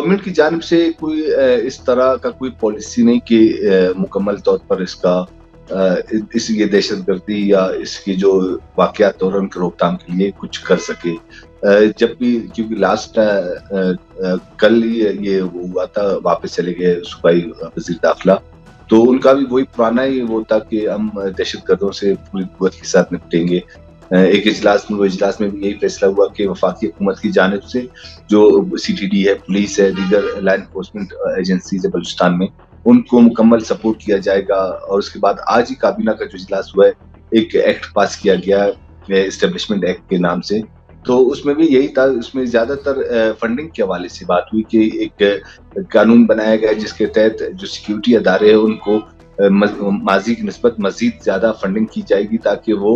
Government की जानिब से कोई इस तरह का कोई पॉलिसी नहीं कि मुकम्मल तौर पर ये दहशतगर्दी या इसकी जो वाक़यात और उनकी रोकथाम के लिए कुछ कर सके। जब भी, क्योंकि लास्ट कल ये हुआ था, वापस चले गए सूबाई वज़ीर दाखिला, तो उनका भी वही पुराना ही वो था कि हम दहशतगर्दों से पूरी कुव्वत के साथ निपटेंगे। एक इजलास में भी यही फैसला हुआ कि वफाकी हुकूमत की जानिब से जो CTD है, पुलिस है, दीगर लॉ एनफोर्समेंट एजेंसीज है बलूचिस्तान में, उनको मुकम्मल सपोर्ट किया जाएगा। और उसके बाद आज ही काबीना का जो इजलास हुआ है, एक एक्ट पास किया गया एस्टेब्लिशमेंट एक्ट के नाम से, तो उसमें भी यही था। उसमें ज्यादातर फंडिंग के हवाले से बात हुई कि एक कानून बनाया गया जिसके तहत जो सिक्योरिटी अदारे हैं उनको माजी की निस्बत मजीद ज्यादा फंडिंग की जाएगी, ताकि वो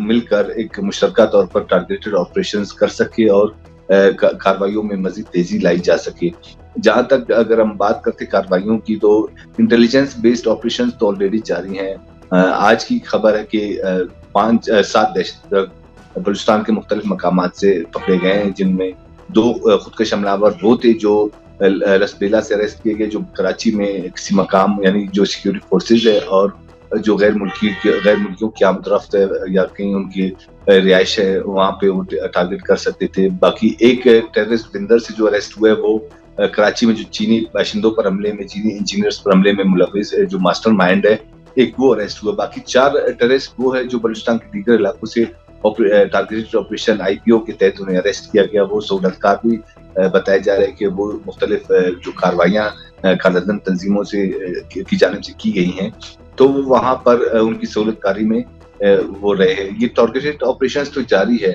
मिलकर एक मुश्तरका तौर पर टारगेटेड ऑपरेशंस कर सके और कार्रवाइयों में मजीद तेजी लाई जा सके। जहां तक अगर हम बात करते कार्रवाइयों की, तो इंटेलिजेंस बेस्ड ऑपरेशंस तो ऑलरेडी जारी हैं। आज की खबर है कि 5-7 दहशतगर्द बलूचिस्तान के मुख्तलिफ मकामात से पकड़े गए हैं, जिनमें 2 खुदकश हमलावर वो थे जो लसबेला से अरेस्ट किए गए, जो कराची में किसी मकाम यानी जो सिक्योरिटी फोर्सेज है और जो गैर मुल्कियों की आमदरफ्त है या कहीं उनकी रिहाइश है, वहाँ पे वो टारगेट कर सकते थे। बाकी एक टेररिस्ट बिंदर से जो अरेस्ट हुआ है, वो कराची में जो चीनी बाशिंदों पर हमले में, चीनी इंजीनियर्स पर हमले में मुलविस जो मास्टर माइंड है, एक वो अरेस्ट हुआ। बाकी 4 टेररिस्ट वो है जो बलूचिस्तान के दीगर इलाकों से टारगेटेड ऑपरेशन IPO के तहत उन्हें अरेस्ट किया गया। वो सहूलतकार भी बताया जा रहा है कि वो मुख्तलिफ जो कार्रवाइयाँ खालिदन तंजीमों से की जानिब से की गई हैं, तो वहाँ पर उनकी सहूलतकारी में वो रहे हैं। ये टारगेटेड ऑपरेशंस तो जारी है।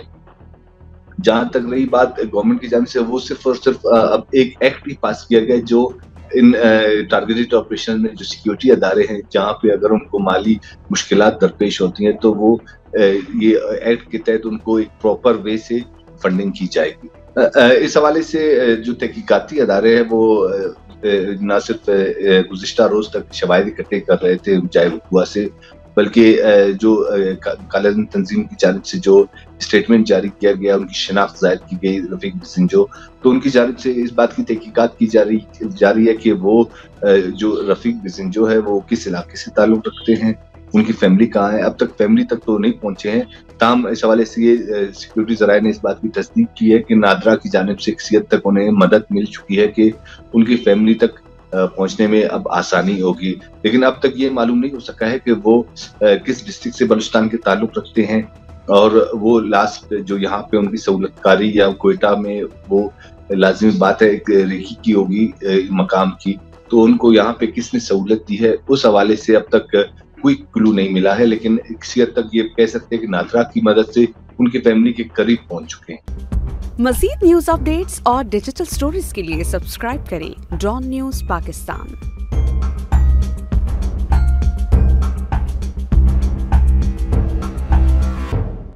जहाँ तक रही बात गवर्नमेंट की जानिब से, वो सिर्फ और सिर्फ अब एक एक्ट ही पास किया गया जो इन टारगेटेड ऑपरेशन में जो सिक्योरिटी अदारे हैं, जहाँ पे अगर उनको माली मुश्किलात दरपेश होती हैं, तो वो ये एक्ट के तहत उनको एक प्रॉपर वे से फंडिंग की जाएगी। इस हवाले से जो तहकीकाती अदारे हैं वो न सिर्फ गुज़िश्ता रोज तक शवाहिद इकट्ठे कर रहे थे जाए हुआ से, बल्कि जो कालिदन तंजीम की जानिब से जो स्टेटमेंट जारी किया गया, उनकी शनाख्त ज़ाहिर की गई रफीक बिसिंजो, तो उनकी जानिब से इस बात की तहकीकात की जा रही है कि वो जो रफीक बिसिंजो है वो किस इलाके से ताल्लुक़ रखते हैं, उनकी फैमिली कहाँ है। अब तक फैमिली तक तो नहीं पहुंचे हैं। ताम इस हवाले से ये सिक्योरिटी ज़राए ने इस बात की तस्दीक की है कि नादरा की जानिब से किसी हद तक उन्हें मदद मिल चुकी है कि उनकी फैमिली तक पहुंचने में अब आसानी होगी, लेकिन अब तक ये मालूम नहीं हो सका है कि वो किस डिस्ट्रिक्ट से बलूचिस्तान के ताल्लुक़ रखते हैं, और वो लास्ट जो यहाँ पे उनकी सहूलतकारी या कोयटा में वो लाजिमी बात है एक रेखी की होगी मकाम की, तो उनको यहाँ पे किसने सहूलत दी है, उस हवाले से अब तक कोई क्लू नहीं मिला है। लेकिन किसी हद तक ये कह सकते हैं कि नादरा की मदद से उनकी फैमिली के करीब पहुंच चुके हैं। मज़ीद न्यूज़ अपडेट्स और डिजिटल स्टोरीज के लिए सब्सक्राइब करें डॉन न्यूज़ पाकिस्तान।